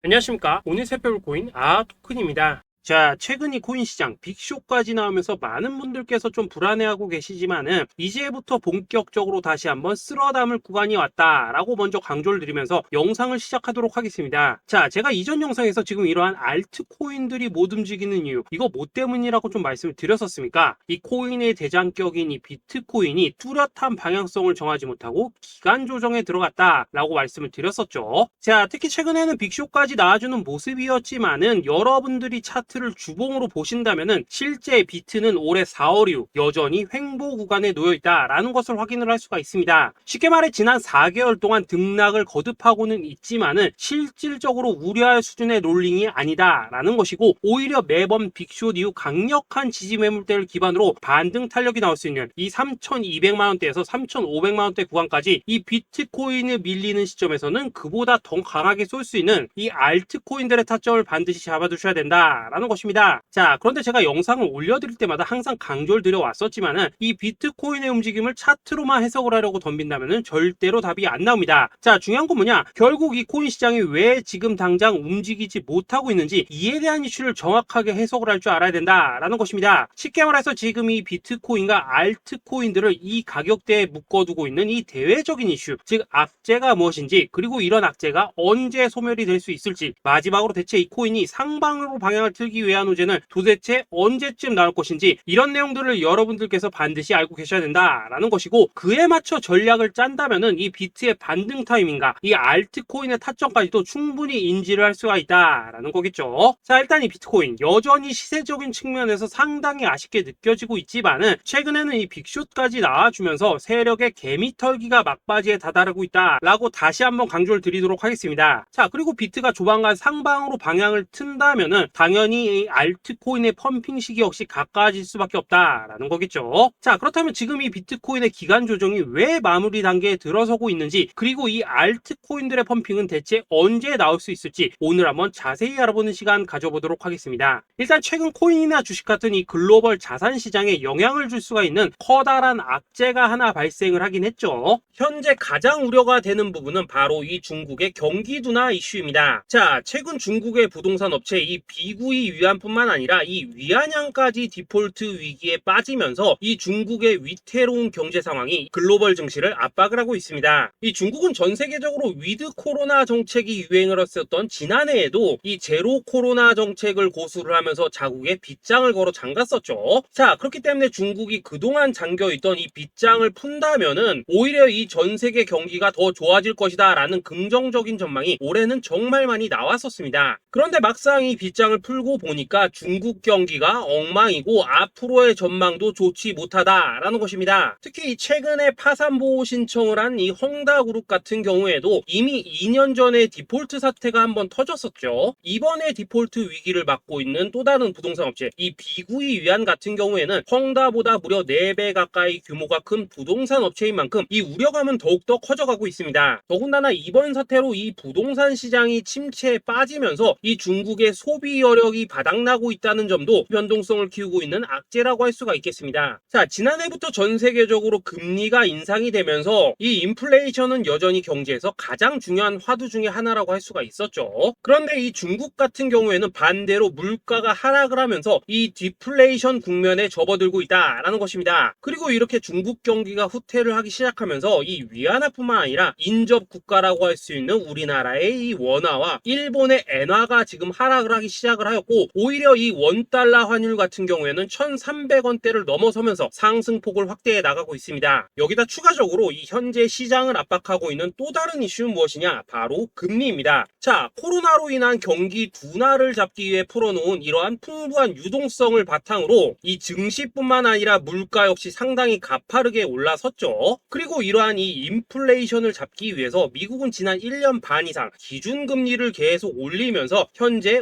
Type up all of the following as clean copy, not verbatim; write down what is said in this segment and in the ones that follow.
안녕하십니까. 오늘 살펴볼 코인 아토큰입니다. 자, 최근 이 코인 시장 빅쇼까지 나오면서 많은 분들께서 좀 불안해하고 계시지만은 이제부터 본격적으로 다시 한번 쓸어담을 구간이 왔다라고 먼저 강조를 드리면서 영상을 시작하도록 하겠습니다. 자, 제가 이전 영상에서 지금 이러한 알트코인들이 못 움직이는 이유, 이거 뭐 때문이라고 좀 말씀을 드렸었습니까? 이 코인의 대장격인 이 비트코인이 뚜렷한 방향성을 정하지 못하고 기간 조정에 들어갔다라고 말씀을 드렸었죠. 자, 특히 최근에는 빅쇼까지 나와주는 모습이었지만은 여러분들이 차트를 주봉으로 보신다면은 실제 비트는 올해 4월 이후 여전히 횡보 구간에 놓여 있다라는 것을 확인을 할 수가 있습니다. 쉽게 말해 지난 4개월 동안 등락을 거듭하고는 있지만은 실질적으로 우려할 수준의 롤링이 아니다라는 것이고, 오히려 매번 빅숏 이후 강력한 지지 매물대를 기반으로 반등 탄력이 나올 수 있는 이 3,200만 원대에서 3,500만 원대 구간까지 이 비트코인을 밀리는 시점에서는 그보다 더 강하게 쏠 수 있는 이 알트코인들의 타점을 반드시 잡아두셔야 된다라는 것입니다. 자, 그런데 제가 영상을 올려드릴 때마다 항상 강조를 드려왔었지만은 이 비트코인의 움직임을 차트로만 해석을 하려고 덤빈다면은 절대로 답이 안 나옵니다. 자, 중요한 건 뭐냐? 결국 이 코인 시장이 왜 지금 당장 움직이지 못하고 있는지 이에 대한 이슈를 정확하게 해석을 할 줄 알아야 된다라는 것입니다. 쉽게 말해서 지금 이 비트코인과 알트코인들을 이 가격대에 묶어두고 있는 이 대외적인 이슈, 즉 악재가 무엇인지, 그리고 이런 악재가 언제 소멸이 될 수 있을지, 마지막으로 대체 이 코인이 상방으로 방향을 틀기 위한 호재는 도대체 언제쯤 나올 것인지, 이런 내용들을 여러분들께서 반드시 알고 계셔야 된다라는 것이고, 그에 맞춰 전략을 짠다면은 이 비트의 반등 타이밍과 이 알트코인의 타점까지도 충분히 인지를 할 수가 있다라는 거겠죠. 자, 일단 이 비트코인 여전히 시세적인 측면에서 상당히 아쉽게 느껴지고 있지만은 최근에는 이 빅숏까지 나와주면서 세력의 개미털기가 막바지에 다다르고 있다라고 다시 한번 강조를 드리도록 하겠습니다. 자, 그리고 비트가 조만간 상방으로 방향을 튼다면은 당연히 이 알트코인의 펌핑 시기 역시 가까워질 수밖에 없다라는 거겠죠. 자, 그렇다면 지금 이 비트코인의 기간 조정이 왜 마무리 단계에 들어서고 있는지, 그리고 이 알트코인들의 펌핑은 대체 언제 나올 수 있을지 오늘 한번 자세히 알아보는 시간 가져보도록 하겠습니다. 일단 최근 코인이나 주식 같은 이 글로벌 자산 시장에 영향을 줄 수가 있는 커다란 악재가 하나 발생을 하긴 했죠. 현재 가장 우려가 되는 부분은 바로 이 중국의 경기 둔화 이슈입니다. 자, 최근 중국의 부동산 업체 이 비구이 위안뿐만 아니라 이 위안양까지 디폴트 위기에 빠지면서 이 중국의 위태로운 경제 상황이 글로벌 증시를 압박을 하고 있습니다. 이 중국은 전 세계적으로 위드 코로나 정책이 유행을 했었던 지난해에도 이 제로 코로나 정책을 고수를 하면서 자국에 빗장을 걸어 잠갔었죠. 자, 그렇기 때문에 중국이 그동안 잠겨있던 이 빗장을 푼다면은 오히려 이 전 세계 경기가 더 좋아질 것이다 라는 긍정적인 전망이 올해는 정말 많이 나왔었습니다. 그런데 막상 이 빗장을 풀고 보니까 중국 경기가 엉망이고 앞으로의 전망도 좋지 못하다라는 것입니다. 특히 이 최근에 파산보호 신청을 한 이 헝다그룹 같은 경우에도 이미 2년 전에 디폴트 사태가 한번 터졌었죠. 이번에 디폴트 위기를 맞고 있는 또 다른 부동산 업체 이 비구이 위안 같은 경우에는 헝다보다 무려 4배 가까이 규모가 큰 부동산 업체인 만큼 이 우려감은 더욱더 커져가고 있습니다. 더군다나 이번 사태로 이 부동산 시장이 침체에 빠지면서 이 중국의 소비 여력이 바닥나고 있다는 점도 변동성을 키우고 있는 악재라고 할 수가 있겠습니다. 자, 지난해부터 전 세계적으로 금리가 인상이 되면서 이 인플레이션은 여전히 경제에서 가장 중요한 화두 중에 하나라고 할 수가 있었죠. 그런데 이 중국 같은 경우에는 반대로 물가가 하락을 하면서 이 디플레이션 국면에 접어들고 있다라는 것입니다. 그리고 이렇게 중국 경기가 후퇴를 하기 시작하면서 이 위안화뿐만 아니라 인접 국가라고 할 수 있는 우리나라의 이 원화와 일본의 엔화가 지금 하락을 하기 시작을 하였고, 오히려 이 원달러 환율 같은 경우에는 1,300원대를 넘어서면서 상승폭을 확대해 나가고 있습니다. 여기다 추가적으로 이 현재 시장을 압박하고 있는 또 다른 이슈는 무엇이냐? 바로 금리입니다. 자, 코로나로 인한 경기 둔화를 잡기 위해 풀어놓은 이러한 풍부한 유동성을 바탕으로 이 증시뿐만 아니라 물가 역시 상당히 가파르게 올라섰죠. 그리고 이러한 이 인플레이션을 잡기 위해서 미국은 지난 1년 반 이상 기준금리를 계속 올리면서 현재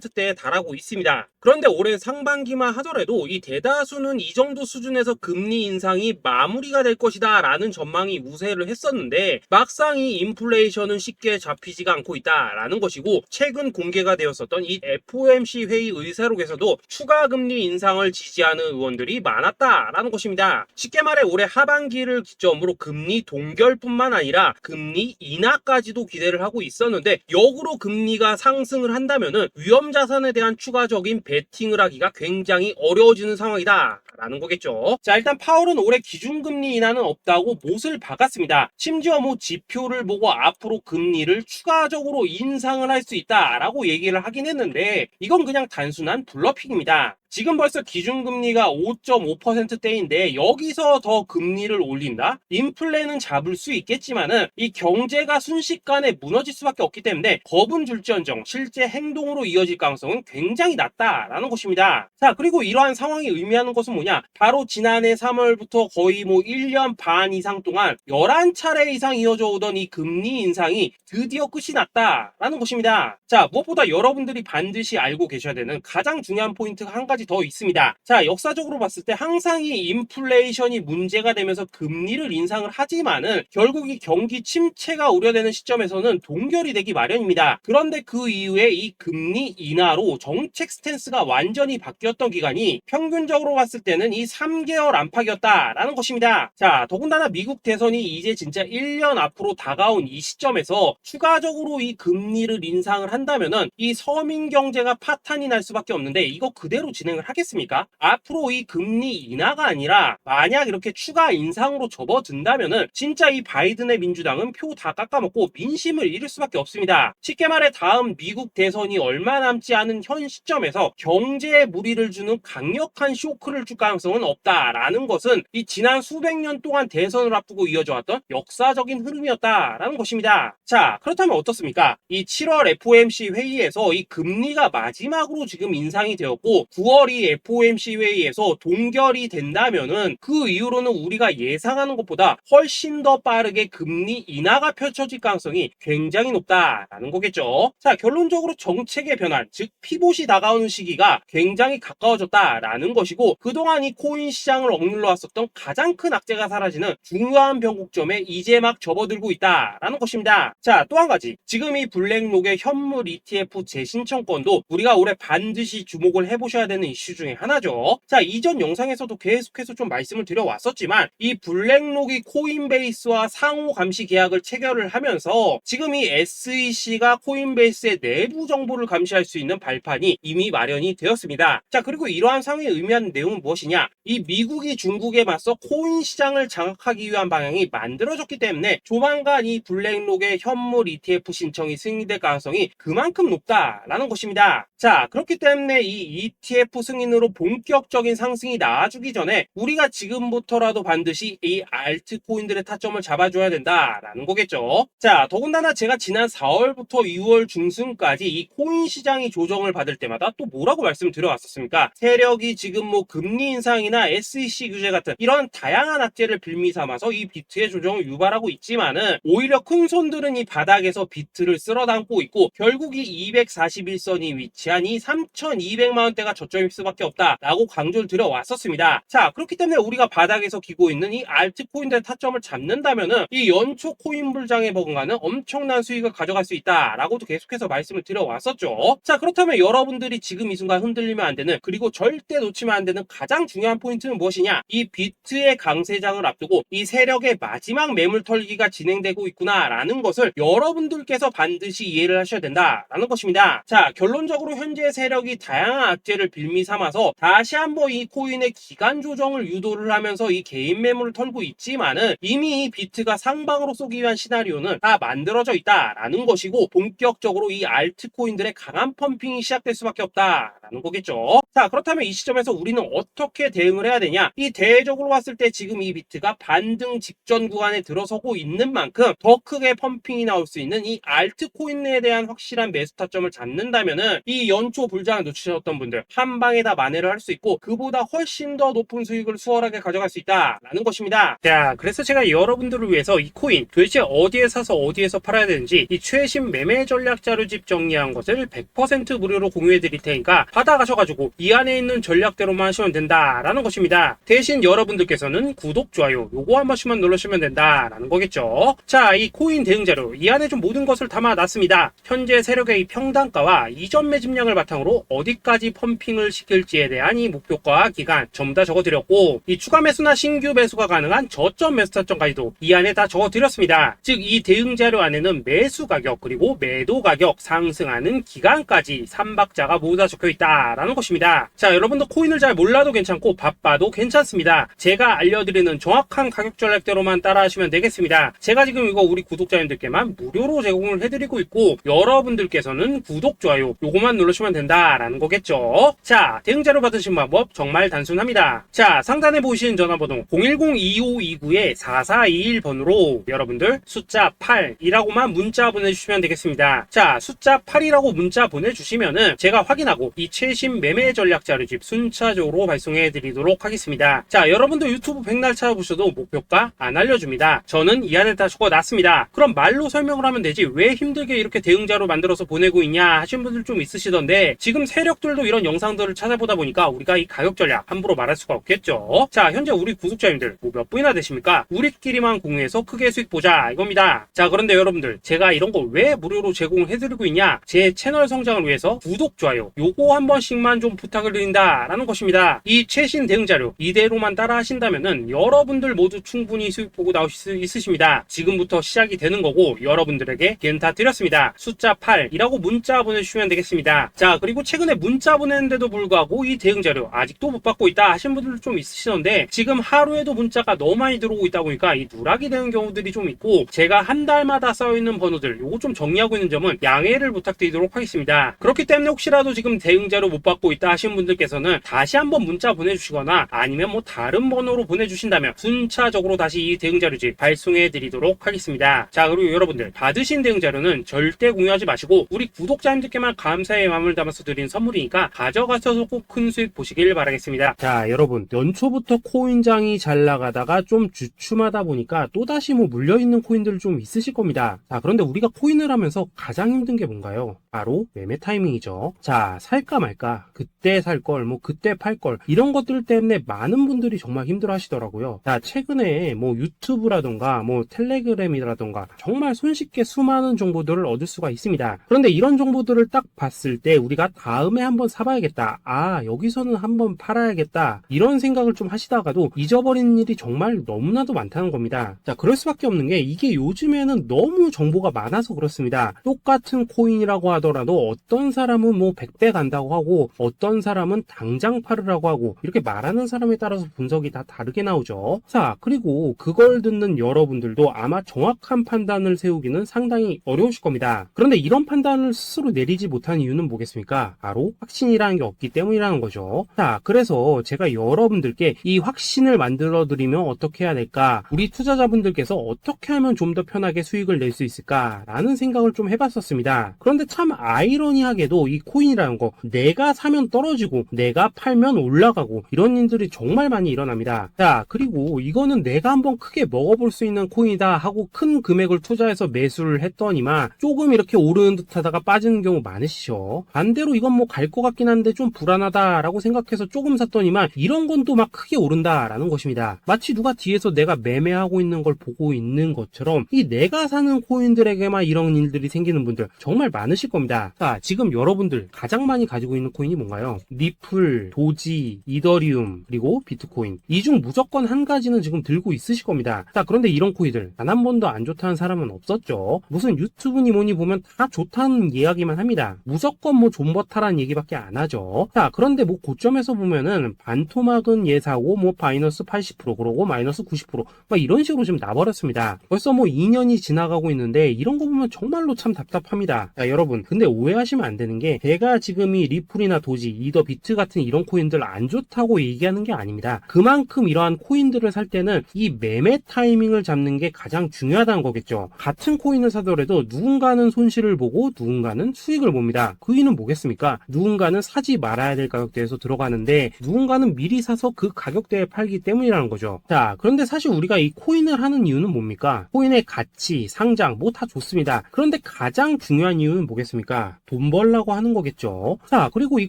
50%대에 달하고 있습니다. 그런데 올해 상반기만 하더라도 이 대다수는 이 정도 수준에서 금리 인상이 마무리가 될 것이다 라는 전망이 우세를 했었는데, 막상 이 인플레이션은 쉽게 잡히지가 않고 있다라는 것이고, 최근 공개가 되었었던 이 FOMC 회의 의사록에서도 추가 금리 인상을 지지하는 의원들이 많았다라는 것입니다. 쉽게 말해 올해 하반기를 기점으로 금리 동결뿐만 아니라 금리 인하까지도 기대를 하고 있었는데, 역으로 금리가 상승을 한다면은 위험 자산에 대한 추가적인 베팅을 하기가 굉장히 어려워지는 상황이다 라는 거겠죠. 자, 일단 파월은 올해 기준금리 인하는 없다고 못을 박았습니다. 심지어 지표를 보고 앞으로 금리를 추가적으로 인상을 할 수 있다라고 얘기를 하긴 했는데, 이건 그냥 단순한 블러핑입니다. 지금 벌써 기준금리가 5.5%대인데 여기서 더 금리를 올린다? 인플레는 잡을 수 있겠지만은 이 경제가 순식간에 무너질 수밖에 없기 때문에 겁은 줄지언정 실제 행동으로 이어질 가능성은 굉장히 낮다라는 것입니다. 자, 그리고 이러한 상황이 의미하는 것은 뭐냐? 바로 지난해 3월부터 거의 1년 반 이상 동안 11차례 이상 이어져 오던 이 금리 인상이 드디어 끝이 났다라는 것입니다. 자, 무엇보다 여러분들이 반드시 알고 계셔야 되는 가장 중요한 포인트가 한 가지 더 있습니다. 자, 역사적으로 봤을 때 항상 이 인플레이션이 문제가 되면서 금리를 인상을 하지만은 결국 이 경기 침체가 우려되는 시점에서는 동결이 되기 마련입니다. 그런데 그 이후에 이 금리 인하로 정책 스탠스가 완전히 바뀌었던 기간이 평균적으로 봤을 때는 이 3개월 안팎이었다라는 것입니다. 자, 더군다나 미국 대선이 이제 진짜 1년 앞으로 다가온 이 시점에서 추가적으로 이 금리를 인상을 한다면은 이 서민 경제가 파탄이 날 수밖에 없는데, 이거 그대로 진행을 하겠습니까? 앞으로 이 금리 인하가 아니라 만약 이렇게 추가 인상으로 접어든다면은 진짜 이 바이든의 민주당은 표 다 깎아먹고 민심을 잃을 수밖에 없습니다. 쉽게 말해 다음 미국 대선이 얼마 남지 않은 현 시점에서 경제에 무리를 주는 강력한 쇼크를 줄 가능성은 없다라는 것은 이 지난 수백 년 동안 대선을 앞두고 이어져 왔던 역사적인 흐름이었다라는 것입니다. 자, 그렇다면 어떻습니까? 이 7월 FOMC 회의에서 이 금리가 마지막으로 지금 인상이 되었고 9월 이 FOMC 회의에서 동결이 된다면은 그 이후로는 우리가 예상하는 것보다 훨씬 더 빠르게 금리 인하가 펼쳐질 가능성이 굉장히 높다라는 거겠죠. 자, 결론적으로 정책의 변환, 즉 피봇이 다가오는 시기가 굉장히 가까워졌다라는 것이고, 그동안 이 코인 시장을 억눌러 왔었던 가장 큰 악재가 사라지는 중요한 변곡점에 이제 막 접어들고 있다라는 것입니다. 자, 또 한 가지, 지금 이 블랙록의 현물 ETF 재신청권도 우리가 올해 반드시 주목을 해보셔야 되는 이슈 중에 하나죠. 자, 이전 영상에서도 계속해서 좀 말씀을 드려왔었지만 이 블랙록이 코인베이스와 상호 감시 계약을 체결을 하면서 지금 이 SEC가 코인베이스의 내부 정보를 감시할 수 있는 발판이 이미 마련이 되었습니다. 자, 그리고 이러한 상황이 의미하는 내용은 무엇이냐? 이 미국이 중국에 맞서 코인 시장을 장악하기 위한 방향이 만들어졌기 때문에 조만간 이 블랙록의 현물 ETF 신청이 승인될 가능성이 그만큼 높다라는 것입니다. 자, 그렇기 때문에 이 ETF 승인으로 본격적인 상승이 나와주기 전에 우리가 지금부터라도 반드시 이 알트코인들의 타점을 잡아줘야 된다라는 거겠죠. 자, 더군다나 제가 지난 4월부터 6월 중순까지 이 코인 시장이 조정을 받을 때마다 또 뭐라고 말씀드려왔었습니까? 세력이 지금 금리 인상이나 SEC 규제 같은 이런 다양한 악재를 빌미 삼아서 이 비트의 조정을 유발하고 있지만은 오히려 큰 손들은 이 바닥에서 비트를 쓸어 담고 있고 결국 이 241선이 위치한 이 3,200만 원대가 저점일 수밖에 없다라고 강조를 드려왔었습니다. 자, 그렇기 때문에 우리가 바닥에서 기고 있는 이 알트코인들의 타점을 잡는다면은 이 연초 코인 불장에 버금가는 엄청난 수익을 가져갈 수 있다라고도 계속해서 말씀을 드려왔었죠. 자, 그렇다면 여러분들이 지금 이 순간 흔들리면 안 되는, 그리고 절대 놓치면 안 되는 가장 중요한 포인트는 무엇이냐? 이 비트의 강세장을 앞두고 이 세력의 마지막 매물 털기가 진행되고 있구나라는 것을 여러분들께서 반드시 이해를 하셔야 된다라는 것입니다. 자, 결론적으로 현재 세력이 다양한 악재를 빌미 삼아서 다시 한번 이 코인의 기간 조정을 유도를 하면서 이 개인 매물을 털고 있지만은 이미 이 비트가 상방으로 쏘기 위한 시나리오는 다 만들어져 있다라는 것이고, 본격적으로 이 알트코인들의 강한 펌핑이 시작될 수밖에 없다라는 거겠죠. 자, 그렇다면 이 시점에서 우리는 어떻게 대응을 해야 되냐? 이 대외적으로 봤을 때 지금 이 비트가 반등 직전 구간에 들어서고 있는 만큼 더 크게 펌핑이 나올 수 있는 이 알트코인에 대한 확실한 매수 타점을 잡는다면은 이 연초 불장을 놓치셨던 분들 한 한 방에 다 만회를 할 수 있고 그보다 훨씬 더 높은 수익을 수월하게 가져갈 수 있다라는 것입니다. 자, 그래서 제가 여러분들을 위해서 이 코인 도대체 어디에 사서 어디에서 팔아야 되는지 이 최신 매매 전략 자료집 정리한 것을 100% 무료로 공유해 드릴 테니까 받아가셔가지고 이 안에 있는 전략대로만 하시면 된다라는 것입니다. 대신 여러분들께서는 구독, 좋아요 요거 한 번씩만 눌러주시면 된다라는 거겠죠. 자, 이 코인 대응 자료 이 안에 좀 모든 것을 담아놨습니다. 현재 세력의 이 평단가와 이전 매집량을 바탕으로 어디까지 펌핑을 시킬지에 대한 이 목표가 기간 전부 다 적어드렸고 이 추가 매수나 신규 매수가 가능한 저점 매수 타점까지도 이 안에 다 적어드렸습니다. 즉 이 대응 자료 안에는 매수 가격 그리고 매도 가격 상승하는 기간까지 3박자가 모두 다 적혀있다라는 것입니다. 자, 여러분도 코인을 잘 몰라도 괜찮고 바빠도 괜찮습니다. 제가 알려드리는 정확한 가격 전략대로만 따라하시면 되겠습니다. 제가 지금 이거 우리 구독자님들께만 무료로 제공을 해드리고 있고 여러분들께서는 구독, 좋아요 요거만 누르시면 된다라는 거겠죠. 자, 대응 자료 받으신 방법 정말 단순합니다. 자, 상단에 보이시는 전화번호 010-2529-4421번으로 여러분들 숫자 8이라고만 문자 보내주시면 되겠습니다. 자, 숫자 8이라고 문자 보내주시면은 제가 확인하고 이 최신 매매 전략 자료집 순차적으로 발송해 드리도록 하겠습니다. 자, 여러분도 유튜브 백날 찾아보셔도 목표가 안 알려줍니다. 저는 이 안에 다 적어놨습니다. 그럼 말로 설명을 하면 되지 왜 힘들게 이렇게 대응 자료 만들어서 보내고 있냐 하시는 분들 좀 있으시던데 지금 세력들도 이런 영상들을 찾아보다 보니까 우리가 이 가격 전략 함부로 말할 수가 없겠죠. 자, 현재 우리 구독자님들 뭐 몇 분이나 되십니까? 우리끼리만 공유해서 크게 수익 보자 이겁니다. 자, 그런데 여러분들 제가 이런 거 왜 무료로 제공을 해드리고 있냐? 제 채널 성장을 위해서 구독, 좋아요 요거 한 번씩만 좀 부탁을 드린다라는 것입니다. 이 최신 대응 자료 이대로만 따라 하신다면은 여러분들 모두 충분히 수익 보고 나오실 수 있으십니다. 지금부터 시작이 되는 거고 여러분들에게 기회는 다 드렸습니다. 숫자 8이라고 문자 보내주시면 되겠습니다. 자, 그리고 최근에 문자 보냈는데도 불구하고 이 대응 자료 아직도 못 받고 있다 하신 분들도 좀 있으시던데 지금 하루에도 문자가 너무 많이 들어오고 있다 보니까 이 누락이 되는 경우들이 좀 있고 제가 한 달마다 쌓여있는 번호들 요거 좀 정리하고 있는 점은 양해를 부탁드리도록 하겠습니다. 그렇기 때문에 혹시라도 지금 대응 자료 못 받고 있다 하신 분들께서는 다시 한번 문자 보내주시거나 아니면 뭐 다른 번호로 보내주신다면 순차적으로 다시 이 대응 자료집 발송해 드리도록 하겠습니다. 자, 그리고 여러분들 받으신 대응 자료는 절대 공유하지 마시고 우리 구독자님들께만 감사의 마음을 담아서 드린 선물이니까 가져가셔서 꼭 큰 수익 보시길 바라겠습니다. 자, 여러분 연초부터 코인장이 잘 나가다가 좀 주춤하다 보니까 또다시 뭐 물려있는 코인들 좀 있으실 겁니다. 자, 그런데 우리가 코인을 하면서 가장 힘든 게 뭔가요? 바로 매매 타이밍이죠. 자, 살까 말까 그때 살 걸 뭐 그때 팔 걸 이런 것들 때문에 많은 분들이 정말 힘들어 하시더라고요. 자, 최근에 뭐 유튜브라던가 뭐 텔레그램이라던가 정말 손쉽게 수많은 정보들을 얻을 수가 있습니다. 그런데 이런 정보들을 딱 봤을 때 우리가 다음에 한번 사봐야겠다, 아 여기서는 한번 팔아야겠다 이런 생각을 좀 하시다가도 잊어버리는 일이 정말 너무나도 많다는 겁니다. 자, 그럴 수밖에 없는 게 이게 요즘에는 너무 정보가 많아서 그렇습니다. 똑같은 코인이라고 하더라도 어떤 사람은 뭐 100배 간다고 하고 어떤 사람은 당장 팔으라고 하고 이렇게 말하는 사람에 따라서 분석이 다 다르게 나오죠. 자, 그리고 그걸 듣는 여러분들도 아마 정확한 판단을 세우기는 상당히 어려우실 겁니다. 그런데 이런 판단을 스스로 내리지 못한 이유는 뭐겠습니까? 바로 확신이라는 게 없기 때문이라는 거죠. 자, 그래서 제가 여러분들께 이 확신을 만들어 드리면 어떻게 해야 될까? 우리 투자자분들께서 어떻게 하면 좀 더 편하게 수익을 낼 수 있을까? 라는 생각을 좀 해봤었습니다. 그런데 참 아이러니하게도 이 코인이라는 거 내가 사면 떨어지고 내가 팔면 올라가고 이런 일들이 정말 많이 일어납니다. 자, 그리고 이거는 내가 한번 크게 먹어볼 수 있는 코인이다 하고 큰 금액을 투자해서 매수를 했더니만 조금 이렇게 오르는 듯 하다가 빠지는 경우 많으시죠. 반대로 이건 뭐 갈 것 같긴 한데 좀 불안하다 라고 생각해서 조금 샀더니만 이런 건 또 막 크게 오른다 라는 것입니다. 마치 누가 뒤에서 내가 매매하고 있는 걸 보고 있는 것처럼 이 내가 사는 코인들에게만 이런 일들이 생기는 분들 정말 많으실 겁니다. 자, 지금 여러분들 가장 많이 가지고 있는 코인이 뭔가요? 리플, 도지, 이더리움, 그리고 비트코인. 이 중 무조건 한 가지는 지금 들고 있으실 겁니다. 자, 그런데 이런 코인들 단 한 번도 안 좋다는 사람은 없었죠. 무슨 유튜브니 뭐니 보면 다 좋다는 이야기만 합니다. 무조건 뭐 존버타라는 얘기밖에 안 하죠. 자, 그런데 뭐 고점에서 보면은 반토막은 예사고 뭐 마이너스 80% 그러고 마이너스 90% 막 이런 식으로 지금 나버렸습니다. 벌써 뭐 2년이 지나가고 있는데 이런 거 보면 정말로 참 답답합니다. 자, 여러분 근데 오해하시면 안 되는 게 제가 지금 이 리플이나 도지, 이더, 비트 같은 이런 코인들 안 좋다고 얘기하는 게 아닙니다. 그만큼 이러한 코인들을 살 때는 이 매매 타이밍을 잡는 게 가장 중요하다는 거겠죠. 같은 코인을 사더라도 누군가는 손실을 보고 누군가는 수익을 봅니다. 그 이유는 뭐겠습니까? 누군가는 사지 말아야 될 가격대에서 들어가는데 누군가는 미리 사서 그 가격대에 팔기 때문이라는 거죠. 자, 그런데 사실 우리가 이 코인을 하는 이유는 뭡니까? 코인의 가치, 상장 뭐 다 좋습니다. 그런데 가장 중요한 이유는 뭐겠습니까? 돈 벌라고 하는 거겠죠. 자, 그리고 이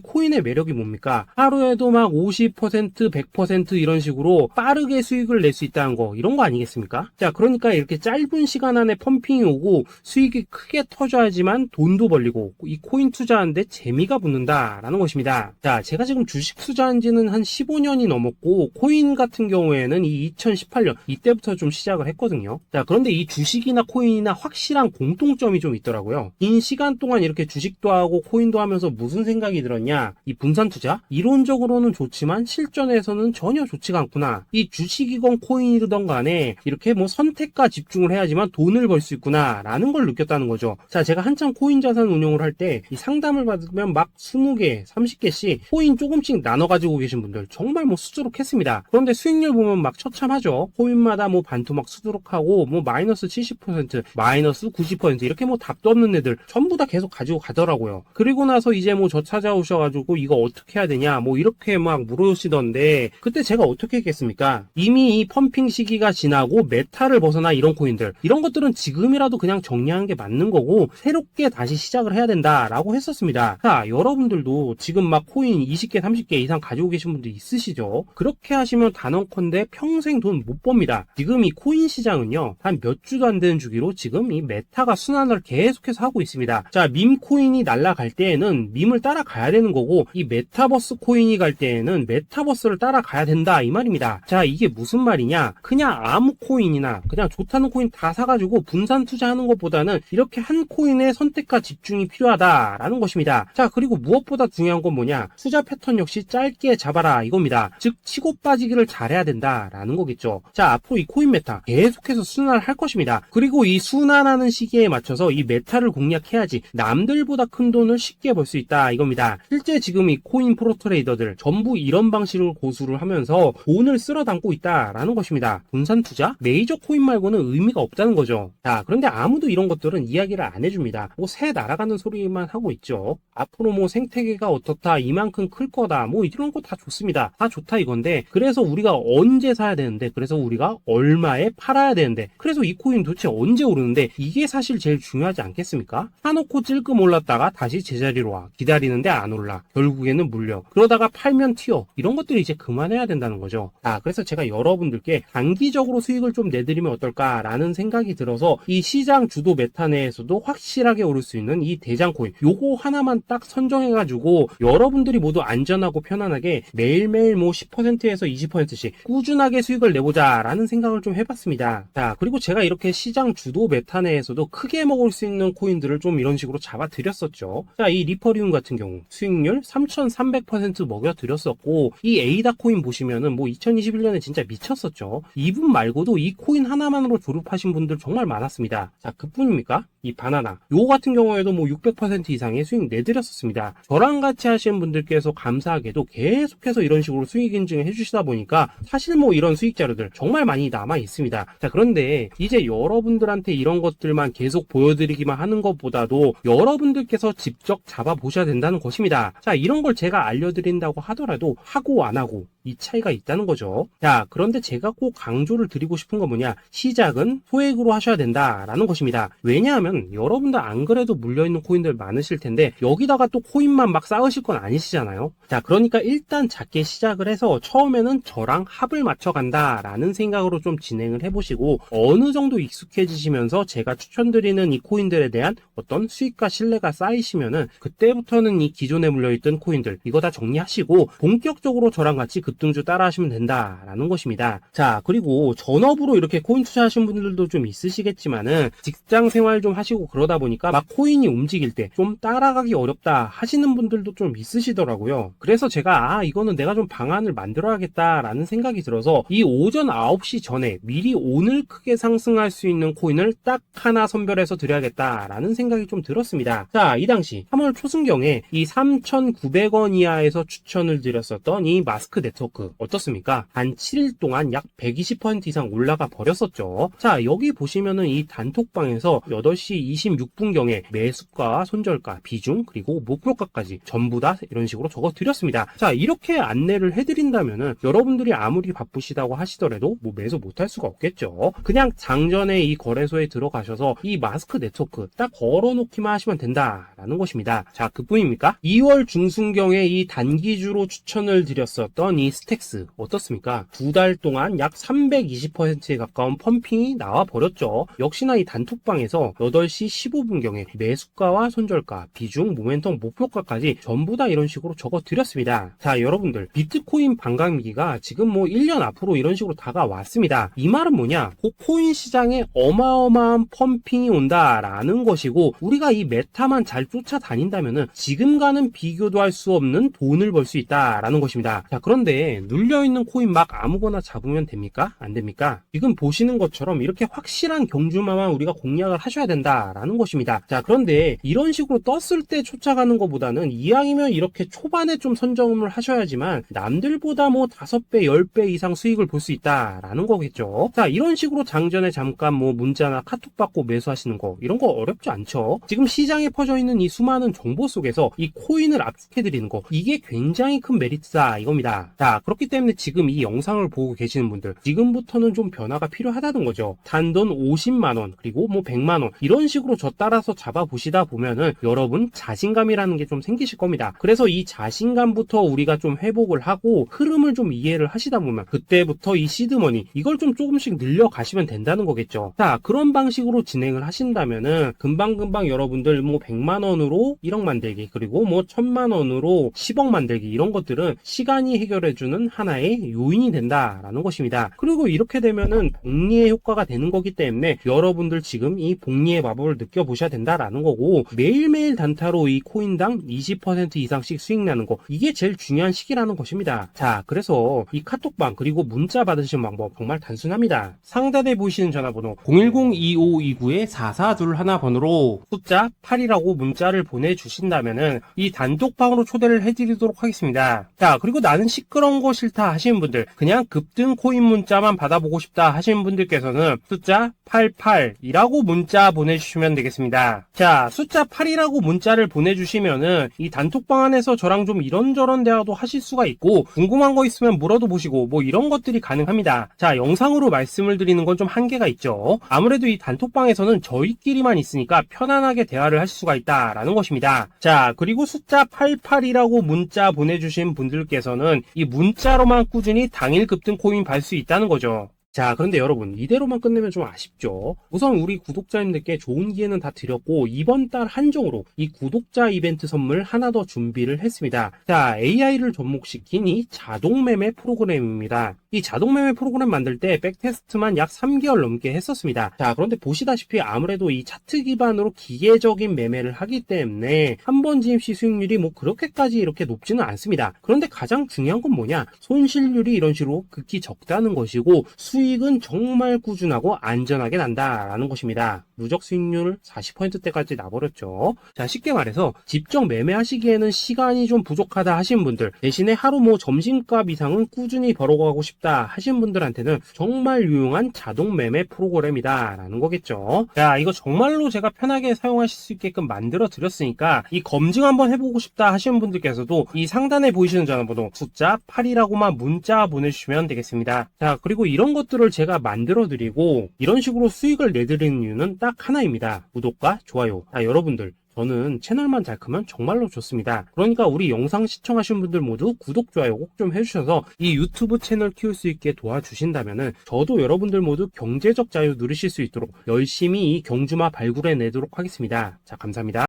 코인의 매력이 뭡니까? 하루에도 막 50%, 100% 이런 식으로 빠르게 수익을 낼 수 있다는 거, 이런 거 아니겠습니까? 자, 그러니까 이렇게 짧은 시간 안에 펌핑이 오고 수익이 크게 터져야지만 돈도 벌리고 이 코인 투자하는데 재미가 붙는다라는 것입니다. 자, 제가 지금 주식 투자한 지는 한 15년이 넘었고 코인 같은 경우에는 이 2018년 이때부터 좀 시작을 했거든요. 자, 그런데 이 주식이나 코인이나 확실한 공통점이 좀 있더라고요. 긴 시간 동안 이렇게 주식도 하고 코인도 하면서 무슨 생각이 들었냐? 이 분산 투자? 이론적으로는 좋지만 실전에서는 전혀 좋지가 않구나. 이 주식이건 코인이든 간에 이렇게 뭐 선택과 집중을 해야지만 돈을 벌 수 있구나 라는 걸 느꼈다는 거죠. 자, 제가 한창 코인 자산 운용을 할 때 이 상담을 받으면 막 20개, 30개씩 코인 조금씩 나눠 가지고 계신 분들 정말 뭐 수두룩했습니다. 그런데 수익률 보면 막 처참하죠. 코인마다 뭐 반토막 수두룩하고 뭐 마이너스 70%, 마이너스 90% 이렇게 뭐 답도 없는 애들 전부 다 계속 가지고 가더라고요. 그리고 나서 이제 뭐 저 찾아오셔가지고 이거 어떻게 해야 되냐 뭐 이렇게 막 물어보시던데 그때 제가 어떻게 했겠습니까? 이미 이 펌핑 시기가 지나고 메타를 벗어나 이런 코인들 이런 것들은 지금이라도 그냥 정리하는 게 맞는 거고 새롭게 다시 시작을 해야 된다라고 했었습니다. 자, 여러분들도 지금 막 코인 20개, 30개 이상 가지고 계신 분들 있으시죠? 그렇게 하시면 단언컨대 평생 돈 못 법니다. 지금 이 코인 시장은요 한 몇 주도 안 되는 주기로 지금 이 메타가 순환을 계속해서 하고 있습니다. 자, 밈 코인이 날아갈 때에는 밈을 따라가야 되는 거고 이 메타버스 코인이 갈 때에는 메타버스를 따라가야 된다 이 말입니다. 자, 이게 무슨 말이냐? 그냥 아무 코인이나 그냥 좋다는 코인 다 사가지고 분산 투자하는 것보다는 이렇게 한 코인에 선택과 집중이 필요하다라는 것입니다. 자, 그리고 무엇보다 중요한 건 뭐냐? 투자 패턴 역시 짧게 잡아라 이겁니다. 즉 치고 빠지기를 잘해야 된다라는 거겠죠. 자, 앞으로 이 코인 메타 계속해서 순환을 할 것입니다. 그리고 이 순환하는 시기에 맞춰서 이 메타를 공략해야지 남들보다 큰 돈을 쉽게 벌 수 있다 이겁니다. 실제 지금 이 코인 프로 트레이더들 전부 이런 방식으로 고수를 하면서 돈을 쓸어 담고 있다라는 것입니다. 분산 투자? 메이저 코인 말고는 의미가 없다는 거죠. 자, 그런데 아무도 이런 것들은 이야기를 안 해줍니다. 뭐 새 날아가는 소리만 하고 있죠. 앞으로 뭐 생태계가 어떻다, 이만큼 클 거다, 뭐 이런 거 다 좋습니다. 다 좋다 이건데 그래서 우리가 언제 사야 되는데 그래서 우리가 얼마에 팔아야 되는데 그래서 이 코인 도대체 언제 오르는데 이게 사실 제일 중요하지 않겠습니까? 사놓고 찔끔 올랐다가 다시 제자리로 와. 기다리는데 안 올라. 결국에는 물려. 그러다가 팔면 튀어. 이런 것들이 이제 그만해야 된다는 거죠. 자, 그래서 제가 여러분들께 단기적으로 수익을 좀 내드리면 어떨까라는 생각이 들어서 이 시장 주도 메타 내에서도 확실하게 오를 수 있는 이 대장 코인 요거 하나만 딱 선정해가지고 여러분들이 모두 안전하고 편안하게 매일매일 뭐 10%에서 20%씩 꾸준하게 수익을 내보자라는 생각을 좀 해봤습니다. 자, 그리고 제가 이렇게 시장 주도 메타 내에서도 크게 먹을 수 있는 코인들을 좀 이런 식으로 잡아드렸었죠. 자, 이 리퍼리움 같은 경우 수익률 3,300% 먹여드렸었고 이 에이다 코인 보시면은 뭐 2021년에 진짜 미쳤었죠. 이분 말고도 이 코인 하나만으로 졸업하신 분들 정말 많았습니다. 자, 그뿐입니까? 이 바나나 요거 같은 경우에도 뭐 600% 이상의 수익 내드렸었습니다. 저랑 같이 하시는 분들께서 감사하게도 계속해서 이런 식으로 수익 인증을 해주시다 보니까 사실 뭐 이런 수익 자료들 정말 많이 남아 있습니다. 자, 그런데 이제 여러분들한테 이런 것들만 계속 보여드리기만 하는 것보다도 여러분들께서 직접 잡아보셔야 된다는 것입니다. 자, 이런 걸 제가 알려드린다고 하더라도 하고 안 하고 이 차이가 있다는 거죠. 자, 그런데 제가 꼭 강조를 드리고 싶은 건 뭐냐? 시작은 소액으로 하셔야 된다라는 것입니다. 왜냐하면 여러분들 안 그래도 물려있는 코인들 많으실 텐데 여기다가 또 코인만 막 쌓으실 건 아니시잖아요. 자, 그러니까 일단 작게 시작을 해서 처음에는 저랑 합을 맞춰간다라는 생각으로 좀 진행을 해보시고 어느 정도 익숙해지시면서 제가 추천드리는 이 코인들에 대한 어떤 수익과 신뢰가 쌓이시면은 그때부터는 이 기존에 물려있던 코인들 이거 다 정리하시고 본격적으로 저랑 같이 급등주 따라 하시면 된다라는 것입니다. 자, 그리고 전업으로 이렇게 코인 투자하신 분들도 좀 있으시겠지만은 직장 생활 좀 하시고 그러다 보니까 막 코인이 움직일 때 좀 따라가기 어렵다 하시는 분들도 좀 있으시더라고요. 그래서 제가 이거는 내가 좀 방안을 만들어야겠다라는 생각이 들어서 이 오전 9시 전에 미리 오늘 크게 상승할 수 있는 코인을 딱 하나 선별해서 드려야겠다라는 생각이 좀 들었습니다. 자, 이 당시 3월 초순경에 이 3,900원 이하에서 추천을 드렸었던 이 마스크네트 네트워크 어떻습니까? 한 7일 동안 약 120% 이상 올라가 버렸었죠. 자, 여기 보시면은 이 단톡방에서 8시 26분경에 매수가, 손절가, 비중, 그리고 목표가까지 전부 다 이런 식으로 적어 드렸습니다. 자, 이렇게 안내를 해드린다면은 여러분들이 아무리 바쁘시다고 하시더라도 뭐 매수 못할 수가 없겠죠. 그냥 장전에 이 거래소에 들어가셔서 이 마스크 네트워크 딱 걸어놓기만 하시면 된다라는 것입니다. 자, 그뿐입니까? 2월 중순경에 이 단기주로 추천을 드렸었던 이 스택스 어떻습니까? 2달 동안 약 320%에 가까운 펌핑이 나와 버렸죠. 역시나 이 단톡방에서 8시 15분경에 매수가와 손절가, 비중, 모멘텀, 목표가까지 전부 다 이런 식으로 적어 드렸습니다. 자, 여러분들 비트코인 반감기가 지금 뭐 1년 앞으로 이런 식으로 다가왔습니다. 이 말은 뭐냐? 그 코인 시장에 어마어마한 펌핑이 온다라는 것이고, 우리가 이 메타만 잘 쫓아다닌다면은 지금과는 비교도 할 수 없는 돈을 벌 수 있다라는 것입니다. 자, 그런데 눌려있는 코인 막 아무거나 잡으면 됩니까? 안 됩니까? 지금 보시는 것처럼 이렇게 확실한 경주마만 우리가 공략을 하셔야 된다라는 것입니다. 자, 그런데 이런 식으로 떴을 때 쫓아가는 것보다는 이왕이면 이렇게 초반에 좀 선점을 하셔야지만 남들보다 뭐 5배, 10배 이상 수익을 볼 수 있다라는 거겠죠. 자, 이런 식으로 장전에 잠깐 뭐 문자나 카톡 받고 매수하시는 거, 이런 거 어렵지 않죠. 지금 시장에 퍼져 있는 이 수많은 정보 속에서 이 코인을 압축해드리는 거, 이게 굉장히 큰 메리트다 이겁니다. 자, 그렇기 때문에 지금 이 영상을 보고 계시는 분들, 지금부터는 좀 변화가 필요하다는 거죠. 단돈 50만원, 그리고 뭐 100만원, 이런 식으로 저 따라서 잡아보시다 보면은 여러분 자신감이라는 게 좀 생기실 겁니다. 그래서 이 자신감부터 우리가 좀 회복을 하고 흐름을 좀 이해를 하시다 보면 그때부터 이 시드머니, 이걸 좀 조금씩 늘려가시면 된다는 거겠죠. 자, 그런 방식으로 진행을 하신다면은 금방금방 여러분들 뭐 100만원으로 1억 만들기, 그리고 뭐 1000만원으로 10억 만들기, 이런 것들은 시간이 해결해주는 하나의 요인이 된다라는 것입니다. 그리고 이렇게 되면은 복리의 효과가 되는 거기 때문에 여러분들 지금 이 복리의 마법을 느껴보셔야 된다라는 거고, 매일매일 단타로 이 코인당 20% 이상씩 수익 나는 거, 이게 제일 중요한 시기라는 것입니다. 자, 그래서 이 카톡방 그리고 문자 받으시는 방법 정말 단순합니다. 상단에 보이시는 전화번호 010-2529-4421 번호로 숫자 8이라고 문자를 보내주신다면은 이 단톡방으로 초대를 해드리도록 하겠습니다. 자, 그리고 나는 시끄러운 거 싫다 하시는 분들, 그냥 급등 코인 문자만 받아보고 싶다 하시는 분들께서는 숫자 88이라고 문자 보내주시면 되겠습니다. 자, 숫자 8이라고 문자를 보내주시면은 이 단톡방 안에서 저랑 좀 이런저런 대화도 하실 수가 있고, 궁금한 거 있으면 물어도 보시고 뭐 이런 것들이 가능합니다. 자, 영상으로 말씀을 드리는 건 좀 한계가 있죠. 아무래도 이 단톡방에서는 저희끼리만 있으니까 편안하게 대화를 하실 수가 있다라는 것입니다. 자, 그리고 숫자 88이라고 문자 보내주신 분들께서는 이 문자로만 꾸준히 당일 급등 코인 받을 수 있다는 거죠. 자, 그런데 여러분, 이대로만 끝내면 좀 아쉽죠. 우선 우리 구독자님들께 좋은 기회는 다 드렸고, 이번 달 한정으로 이 구독자 이벤트 선물 하나 더 준비를 했습니다. 자, AI를 접목시킨 이 자동 매매 프로그램입니다. 이 자동 매매 프로그램 만들 때 백테스트만 약 3개월 넘게 했었습니다. 자, 그런데 보시다시피 아무래도 이 차트 기반으로 기계적인 매매를 하기 때문에 한 번 진입 시 수익률이 뭐 그렇게까지 이렇게 높지는 않습니다. 그런데 가장 중요한 건 뭐냐? 손실률이 이런 식으로 극히 적다는 것이고, 수익은 정말 꾸준하고 안전하게 난다라는 것입니다. 누적 수익률 40%대까지 나버렸죠. 자, 쉽게 말해서 직접 매매하시기에는 시간이 좀 부족하다 하시는 분들, 대신에 하루 뭐 점심값 이상은 꾸준히 벌어가고 싶다 하시는 분들한테는 정말 유용한 자동 매매 프로그램이다 라는 거겠죠. 자, 이거 정말로 제가 편하게 사용하실 수 있게끔 만들어 드렸으니까 이 검증 한번 해보고 싶다 하시는 분들께서도 이 상단에 보이시는 전화번호 숫자 8이라고만 문자 보내주시면 되겠습니다. 자, 그리고 이런 것들을 제가 만들어 드리고 이런 식으로 수익을 내드리는 이유는 딱 하나입니다. 구독과 좋아요. 자, 여러분들, 저는 채널만 잘 크면 정말로 좋습니다. 그러니까 우리 영상 시청하시는 분들 모두 구독, 좋아요 꼭 좀 해주셔서 이 유튜브 채널 키울 수 있게 도와주신다면은 저도 여러분들 모두 경제적 자유 누리실 수 있도록 열심히 이 경주마 발굴해내도록 하겠습니다. 자, 감사합니다.